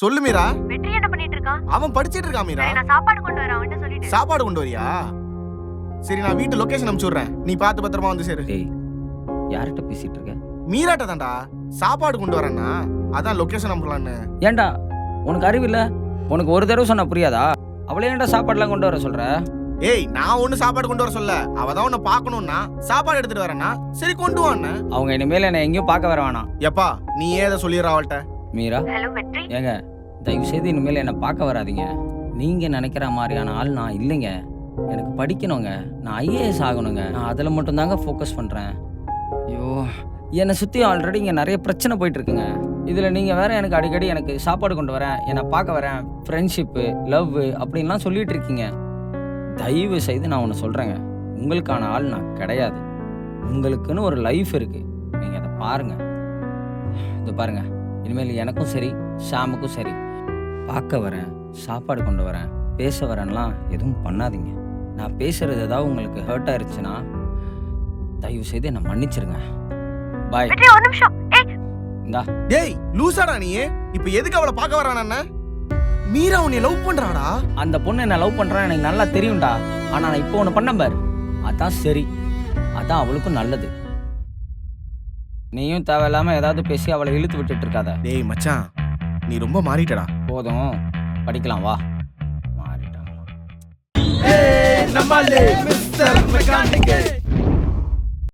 சொல்லு மீரா. வெற்றி என்ன பண்ணிட்டு இருக்கான்? அவன் படிச்சிட்டு இருக்கான் மீரா. நான் சாப்பாடு கொண்டு வரேன் அவன்கிட்ட சொல்லிட்டு. சாப்பாடு கொண்டு வரியா? சரி, நான் வீட்டு லொகேஷன் அனுப்பிச்சு விடுறேன். நீ பார்த்து பத்திரமா வந்து சேரு. டேய், யார்கிட்ட பேசிட்டு இருக்க? மீராட்ட தான்டா. சாப்பாடு கொண்டு வரேன்னா அதான் லொகேஷன் அனுப்பலான்னு. ஏன்டா உனக்கு அறிவு இல்ல? உனக்கு ஒரு தடவை சொன்னா புரியாதா? அவளே ஏன்டா சாப்பாடுலாம் கொண்டு வர சொல்ற? ஏய், நான் ஒண்ணு சாப்பாடு கொண்டு வர சொல்ல. அவ தான் உன்னை பார்க்கணும்னா சாப்பாடு எடுத்துட்டு வரேன்னா சரி கொண்டு வான்னு. அவங்க இனிமேல் என்ன எங்கேயும் பார்க்க வர வேணாம். எப்பா நீ ஏத சொல்லிடுற அவள்கிட்ட. மீரா, ஹலோ வெற்றி. ஏங்க தயவு செய்து இனிமேல் என்னை பார்க்க வராதீங்க. நீங்க நினைக்கிற மாதிரியான ஆள் நான் இல்லைங்க. எனக்கு படிக்கணுங்க. நான் ஐஏஎஸ் ஆகணுங்க. நான் அதில் மட்டும்தாங்க ஃபோக்கஸ் பண்ணுறேன். ஐயோ, என்னை சுற்றி ஆல்ரெடி இங்கே நிறைய பிரச்சனை போயிட்டு இருக்குங்க. இதில் நீங்கள் வேற எனக்கு அடிக்கடி எனக்கு சாப்பாடு கொண்டு வரேன், என்னை பார்க்க வரேன், ஃப்ரெண்ட்ஷிப்பு, லவ் அப்படின்லாம் சொல்லிட்டு இருக்கீங்க. தயவு செய்து நான் ஒன்று சொல்கிறேங்க, உங்களுக்கான ஆள் நான் கிடையாது. உங்களுக்குன்னு ஒரு லைஃப் இருக்குது, நீங்கள் அதை பாருங்கள். இது பாருங்கள், இனிமேல் எனக்கும் சரி ஷாமுக்கும் சரி பார்க்க வரேன், சாப்பாடு கொண்டு வரேன், பேச வரேன்லாம் எதுவும் பண்ணாதீங்க. நான் பேசுகிறது ஏதாவது உங்களுக்கு ஹர்ட் ஆயிருச்சுன்னா தயவு செய்து என்னை மன்னிச்சிருங்க. பாய். வெற்றி ஒரு நிமிஷம். ஏய், இந்தா. டேய் லூசாடா நீ. இப்ப எதுக்கு அவளை பார்க்க வரானா? மீரா உன்னை லவ் பண்றாடா. அந்த பொண்ணு என்ன லவ் பண்ணுறான்னு எனக்கு நல்லா தெரியும்டா. ஆனால் நான் இப்போ ஒன்று பண்ண பாரு, அதான் சரி, அதான் அவளுக்கும் நல்லது. நீயும் தேவையில்லாமல் ஏதாவது பேசி அவளை இழுத்து விட்டுட்டு இருக்காத. டேய் மச்சான், நீ ரொம்ப மாறிட்டடா. போதும், படிக்கலாம் வா. மாறிட்டான். நம்மளே மிஸ்டர் மெக்கானிக்.